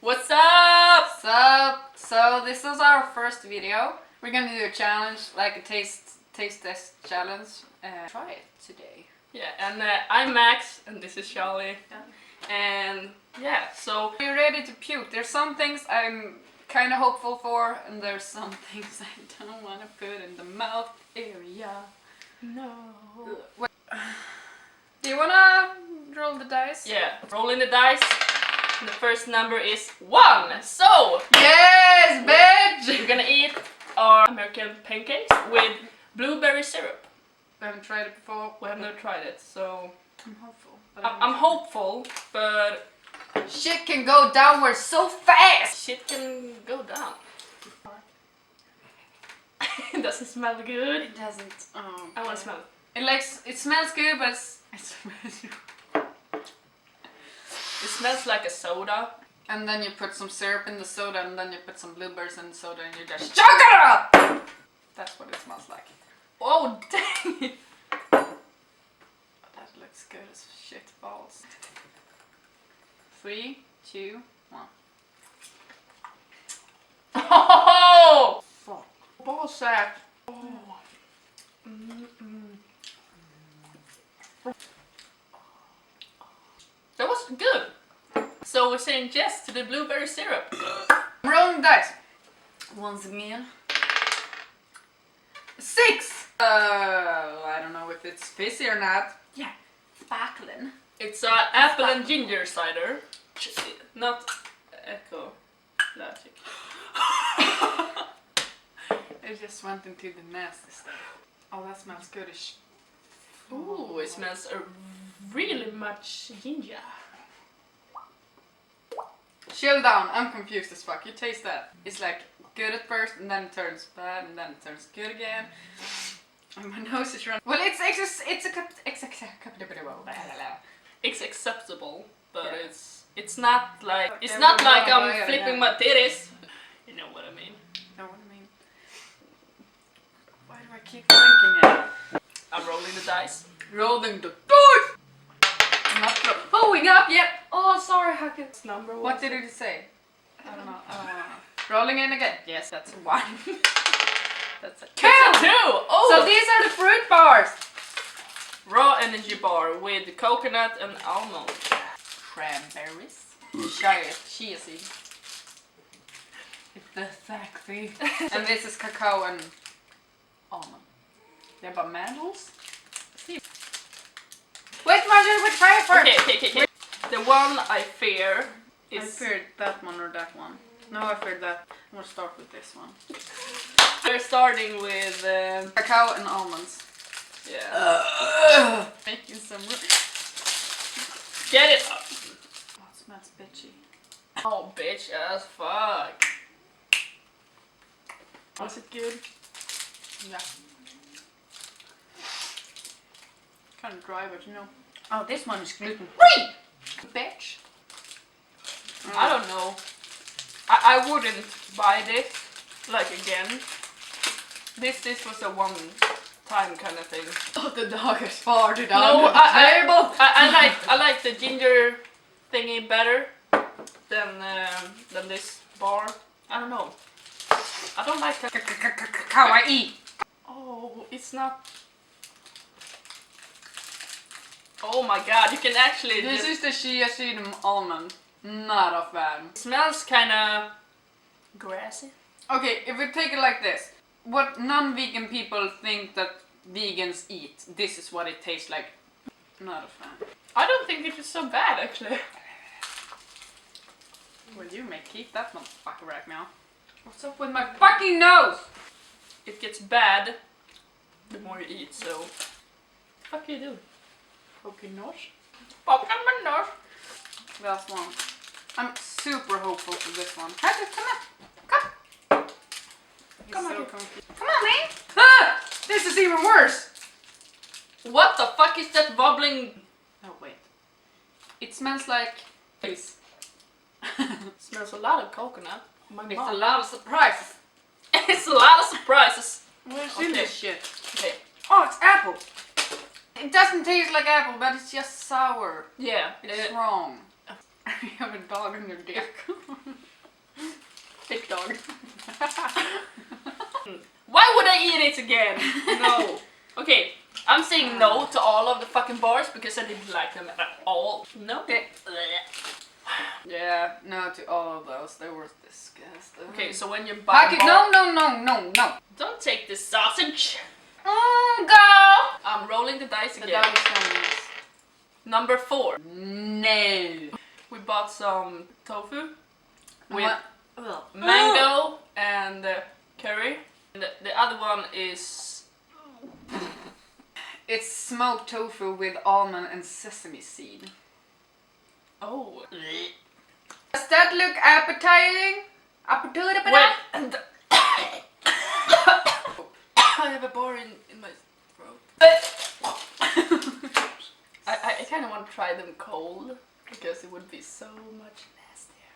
What's up? What's up? So this is our first video. We're gonna do a challenge, like a taste test challenge. Try it today. Yeah, and I'm Max, and this is Charlie. Yeah. And yeah, so we're ready to puke. There's some things I'm kind of hopeful for, and there's some things I don't want to put in the mouth area. No. Wait. Do you wanna roll the dice? Yeah, rolling the dice. The first number is 1. So yes, bitch! We're gonna eat our American pancakes with blueberry syrup. We haven't tried it before. We have not tried it, so I'm hopeful. I'm hopeful, but shit can go downwards so fast. Shit can go down. It doesn't smell good. It doesn't. Oh, I want to smell it. It smells good, but it smells like a soda. And then you put some syrup in the soda, and then you put some blueberries in the soda, and you just chug it up! That's what it smells like. Oh, dang it! That looks good as shit balls. 3, 2, 1. Oh! Fuck. Ball sack. Oh. That was good. So we're saying yes to the blueberry syrup. I'm rolling dice. Once again. 6! I don't know if it's fizzy or not. Yeah. Sparkling. It's apple and ginger cider. Not echo logic. It just went into the nasty stuff. Oh, that smells goodish. Ooh, it smells really much ginger. Chill down, I'm confused as fuck. You taste that. It's like good at first, and then it turns bad, and then it turns good again. And my nose is running. Well, it's acceptable, but yeah. it's not like I'm flipping my titties. You know what I mean. Know what I mean? Why do I keep drinking it? I'm rolling the dice. Rolling the dice! I'm not pulling up yet! Oh, sorry, how can this number? What did it say? I don't know. Rolling in again. Yes, that's a 1. That's a 2! That's a 2! Oh! So these are the fruit bars! Raw energy bar with coconut and almond. Cranberries. Cheesy. It's the sexy. And this is cacao and almond. Yeah, but mandels? Wait, Marjorie, which fire first? Okay. The one I fear is... I feared that one or that one. No, I feared that. I'm gonna start with this one. We're starting with... cacao and almonds. Yeah. Making some... Get it up! Oh, it smells bitchy. Oh, bitch as fuck. Was it good? Yeah. Kind of dry, but you know. Oh, this one is gluten free! Bitch. I don't know. I wouldn't buy this, like, again. This was a one-time kind of thing. Oh, the dog has farted no, on the table! I like the ginger thingy better than this bar. I don't know. I don't like kawaii. Oh, it's not... Oh my god, you can actually... This is the chia seed almond. Not a fan. It smells kinda... grassy. Okay, if we take it like this. What non-vegan people think that vegans eat, this is what it tastes like. Not a fan. I don't think it is so bad, actually. Well, you may keep that motherfucker right now. What's up with my fucking nose? It gets bad the more you eat, so... What you do? Poking nose? Poking my nose. Last one. I'm super hopeful for this one. Harry, come on. Come. Come on, come on, man. Ah! This is even worse. What the fuck is that bubbling? Oh, wait. It smells like... Please. Smells a lot of coconut. It's a lot of surprises. It's a lot of surprises. Where's in this shit? Okay. Oh, it's apple. It doesn't taste like apple, but it's just sour. Yeah. It's wrong. You have a dog on your dick. dog. Why would I eat it again? No. Okay, I'm saying no to all of the fucking bars because I didn't like them at all. No. Okay. Yeah, no to all of those. They were disgusting. Okay, so when you buy Pocket, no. Don't take the sausage. Go! I'm rolling the dice The again. dog is showing us. Number 4. No. We bought some tofu with What? mango and curry. And the other one is... It's smoked tofu with almond and sesame seed. Oh. Does that look appetizing? Appetizing? Wait. And I have a bar in my throat. I kind of want to try them cold because it would be so much nastier.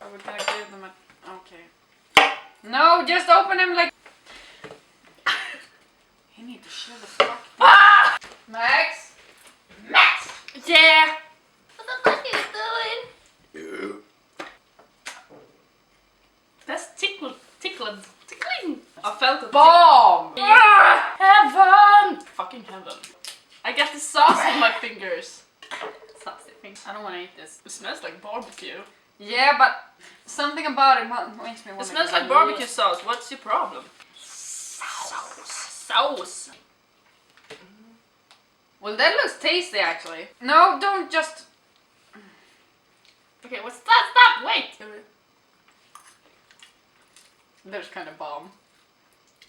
Are we gonna give them a... Okay. No, just open them like... You need to shut the fuck up. Ah! Max? Yeah! What the fuck are you doing? That's tickling. I felt it. Bomb! Ah! Heaven! Fucking heaven. I got the sauce on my fingers. Saucy fingers. I don't want to eat this. It smells like barbecue. Yeah, but something about it makes me want It to... smells like barbecue sauce. What's your problem? Sauce. Well, that looks tasty actually. No, don't just... Okay, what's that? Stop! Wait! There's kind of bomb.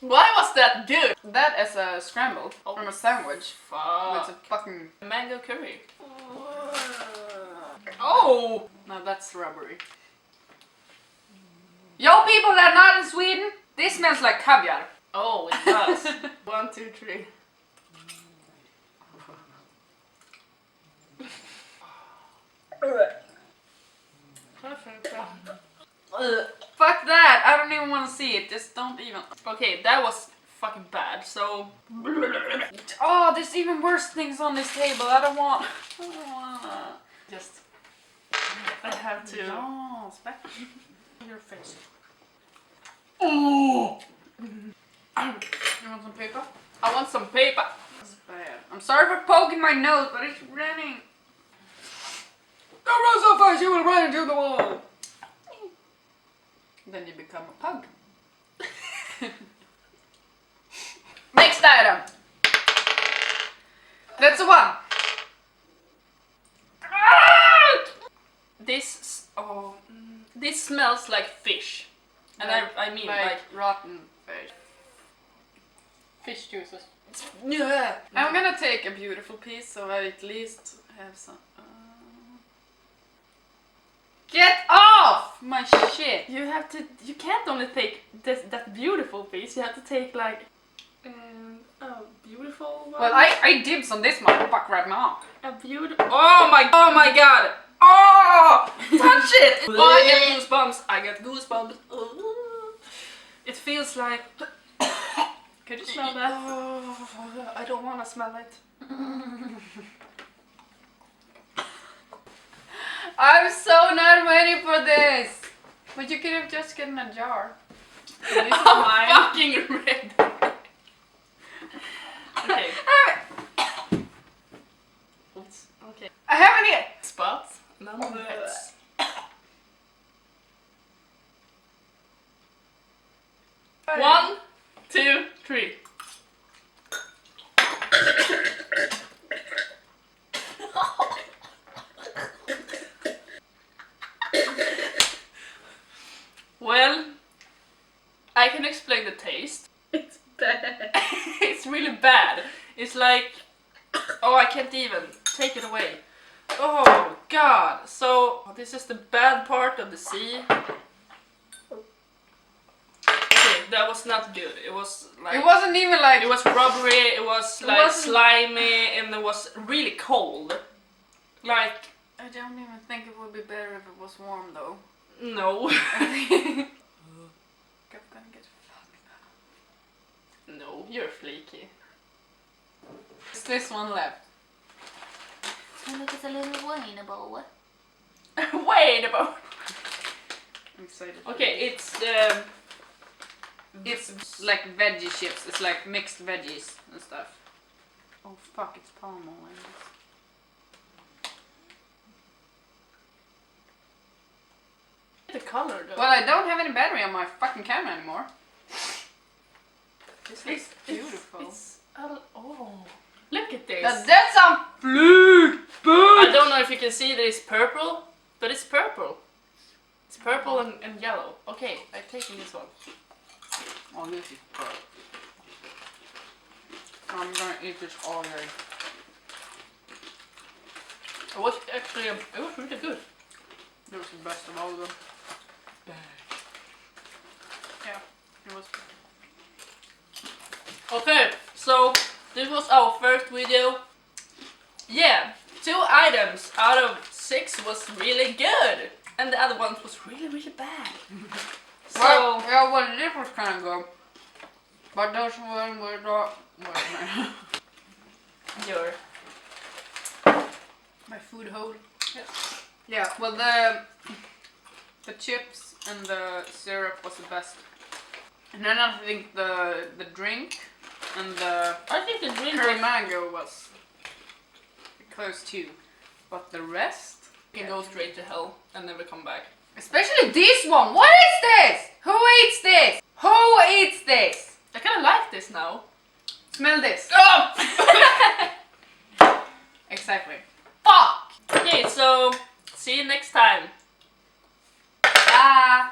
Why was that good? That is a scramble from a sandwich. Fuck. With a fucking... Mango curry. Oh! No, that's rubbery. Yo, people that are not in Sweden, this smells like caviar. Oh, it does. 1, 2, 3. Fuck that! I don't even want to see it. Just don't even. Okay, that was fucking bad. So Oh, there's even worse things on this table. I don't want. just I have to No, back your face. Oh! You want some paper? I want some paper. That's bad. I'm sorry for poking my nose, but it's running. Don't run so fast, you will run into the wall. Then you become a pug. Next item. That's the one. This smells like fish, and I mean like rotten fish. Fish juices. yeah. I'm gonna take a beautiful piece so I at least have some. Get off my shit! You have to. You can't only take that beautiful piece. You have to take like a beautiful one. Well, I dibs on this motherfucker right now. A beautiful. Oh my god! Oh! Touch it! Oh, I get goosebumps. I get goosebumps. It feels like. Could you smell that? Oh, I don't want to smell it. I'm so not ready for this. But you could have just gotten a jar. This is mine. Fucking red. Okay. Oops. Okay. I haven't yet. Spots. None of pets. One, 2, 3. Well, I can explain the taste. It's bad. It's really bad. It's like, oh, I can't even take it away. Oh god. So this is the bad part of the sea. Okay, that was not good. It was like, It wasn't even like. it was rubbery. It was like wasn't- slimy, and it was really cold. Like, I don't even think it would be better if it was warm though. no. I'm gonna get fucked up. No, you're flaky. It's this one left. So look, it's a little wineable. Wait about. I'm excited. Okay, it's like veggie chips. It's like mixed veggies and stuff. Oh fuck! It's palm oil in this. the color though. Well, I don't have any battery on my fucking camera anymore. This It's beautiful. oh, look at this. That's some blue. I don't know if you can see that it's purple, but it's purple. It's purple and yellow. Okay, I'm taking this one. Oh, this is perfect. I'm gonna eat this all day. It was actually, it was really good. It was the best of all of them. Yeah, it was. Okay, so this was our first video. Yeah, 2 items out of 6 was really good, and the other one was really, really bad. So Well, yeah, well, this was kind of good. But those one were not. your My food hole. yeah. Yeah, well, the chips and the syrup was the best. And then I think the drink and the I think the drink curry was, mango was close too. But the rest, can go straight to hell and never come back. especially this one. What is this? Who eats this? Who eats this? I kind of like this now. Smell this. Oh! Exactly. Fuck! Okay, so see you next time. Bye.